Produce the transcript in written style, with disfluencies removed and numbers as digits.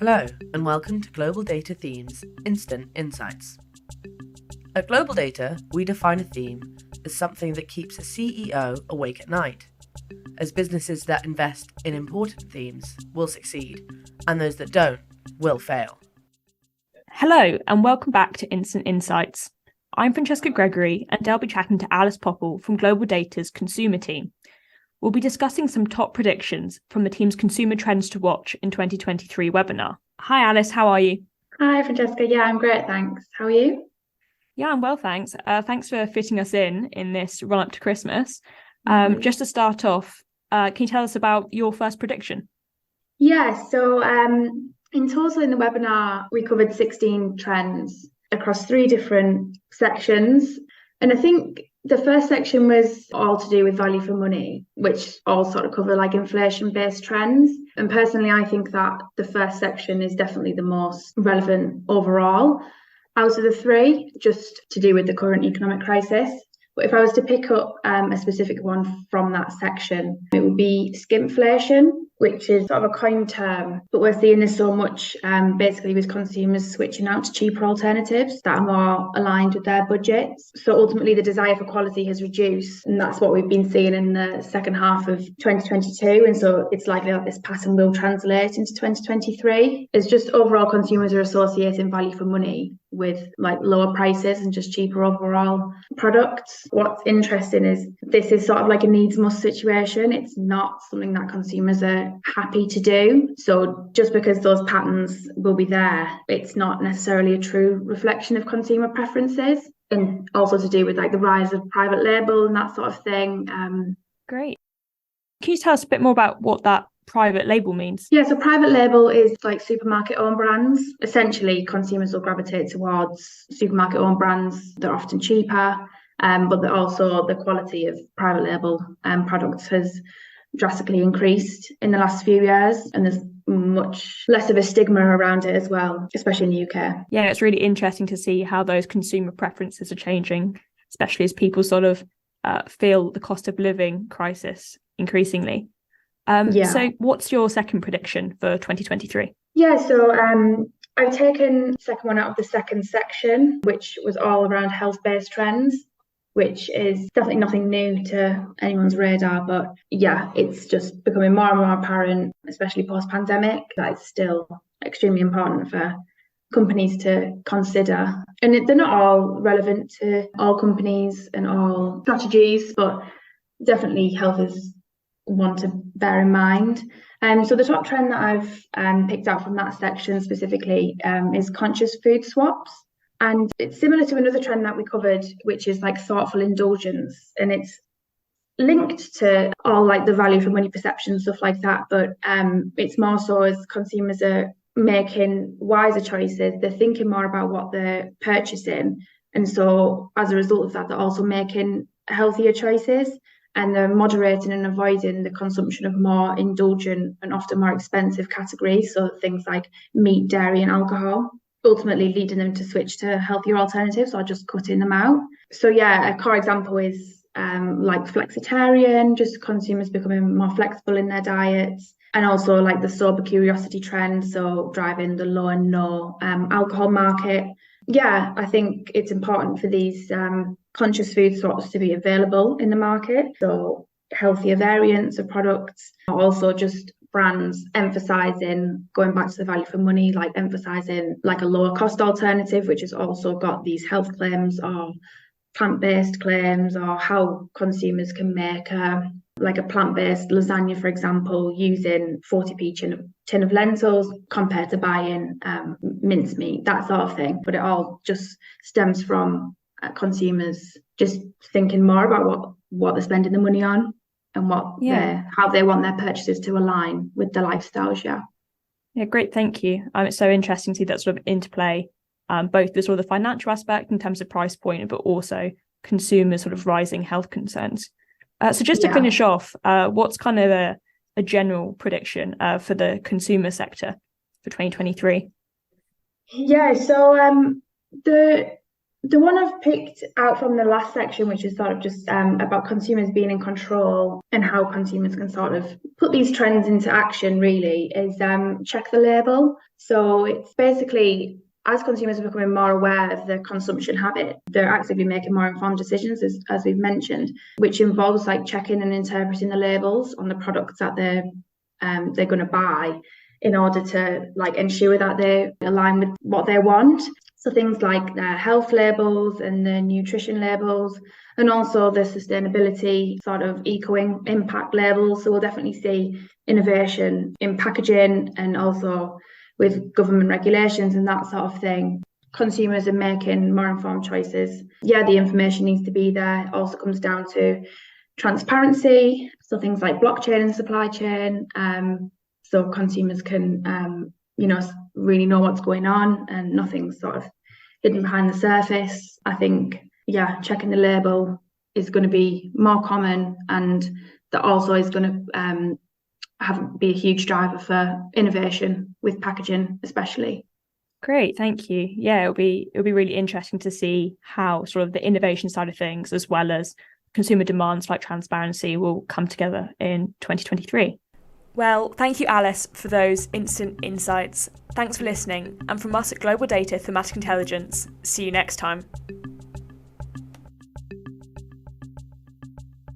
Hello, and welcome to Global Data Themes Instant Insights. At Globaldata, we define a theme as something that keeps a CEO awake at night, as businesses that invest in important themes will succeed, and those that don't will fail. Hello, and welcome back to Instant Insights. I'm Francesca Gregory, and I'll be chatting to Alice Popple from Globaldata's consumer team. We'll be discussing some top predictions from the team's Consumer Trends to Watch in 2023 webinar. Hi Alice, how are you? Hi Francesca, yeah, I'm great, thanks. How are you? Yeah, I'm well, thanks. Thanks for fitting us in this run up to Christmas. Just to start off, can you tell us about your first prediction? Yeah, so in total in the webinar, we covered 16 trends across 3 different sections. And I think the first section was all to do with value for money, which all sort of cover like inflation-based trends. And personally, I think that the first section is definitely the most relevant overall out of the 3, just to do with the current economic crisis. But if I was to pick up a specific one from that section, it would be skimflation, which is sort of a coined term, but we're seeing this so much basically with consumers switching out to cheaper alternatives that are more aligned with their budgets. So ultimately the desire for quality has reduced, and that's what we've been seeing in the second half of 2022. And so it's likely that this pattern will translate into 2023. It's just overall consumers are associating value for money with like lower prices and just cheaper overall products. What's interesting is this is sort of like a needs must situation. It's not something that consumers are happy to do. So just because those patterns will be there, it's not necessarily a true reflection of consumer preferences. And also to do with like the rise of private label and that sort of thing. Great. Can you tell us a bit more about what that private label means? Yeah, so private label is like supermarket owned brands. Essentially, consumers will gravitate towards supermarket owned brands. They're often cheaper, but also the quality of private label products has drastically increased in the last few years, and there's much less of a stigma around it as well, especially in the UK. Yeah, it's really interesting to see how those consumer preferences are changing, especially as people sort of feel the cost of living crisis increasingly. So what's your second prediction for 2023? Yeah, so I've taken the second one out of the second section, which was all around health-based trends, which is definitely nothing new to anyone's radar. But yeah, it's just becoming more and more apparent, especially post-pandemic, that it's still extremely important for companies to consider. And they're not all relevant to all companies and all strategies, but definitely health is one to bear in mind. So the top trend that I've picked out from that section specifically is conscious food swaps. And it's similar to another trend that we covered, which is like thoughtful indulgence. And it's linked to all like the value for money perception, stuff like that. But it's more so as consumers are making wiser choices, they're thinking more about what they're purchasing. And so as a result of that, they're also making healthier choices. And they're moderating and avoiding the consumption of more indulgent and often more expensive categories, so things like meat, dairy and alcohol, ultimately leading them to switch to healthier alternatives or just cutting them out. So yeah, a core example is like flexitarian, just consumers becoming more flexible in their diets, and also like the sober curiosity trend, so driving the low and no alcohol market. Yeah, I think it's important for these conscious food swaps to be available in the market. So healthier variants of products, also just brands emphasizing, going back to the value for money, like emphasizing like a lower cost alternative, which has also got these health claims or plant-based claims, or how consumers can make like a plant-based lasagna, for example, using 40p tin of lentils compared to buying mincemeat, that sort of thing. But it all just stems from consumers just thinking more about what they're spending the money on and how they want their purchases to align with their lifestyles. Yeah, great, thank you. It's so interesting to see that sort of interplay, both the sort of the financial aspect in terms of price point, but also consumers' sort of rising health concerns. So just to finish off, what's kind of a general prediction for the consumer sector for 2023? Yeah, so the The one I've picked out from the last section, which is sort of just about consumers being in control and how consumers can sort of put these trends into action, really, is check the label. So it's basically, as consumers are becoming more aware of their consumption habit, they're actively making more informed decisions, as we've mentioned, which involves like checking and interpreting the labels on the products that they're going to buy in order to like ensure that they align with what they want. So things like the health labels and the nutrition labels, and also the sustainability sort of eco-impact labels. So we'll definitely see innovation in packaging and also with government regulations and that sort of thing. Consumers are making more informed choices. Yeah, the information needs to be there. It also comes down to transparency. So things like blockchain and supply chain. So consumers can really know what's going on and nothing's sort of hidden behind the surface. I think, checking the label is going to be more common, and that also is going to be a huge driver for innovation with packaging, especially. Great, thank you. Yeah, it'll be really interesting to see how sort of the innovation side of things, as well as consumer demands like transparency, will come together in 2023. Well, thank you, Alice, for those instant insights. Thanks for listening. And from us at Global Data Thematic Intelligence, see you next time.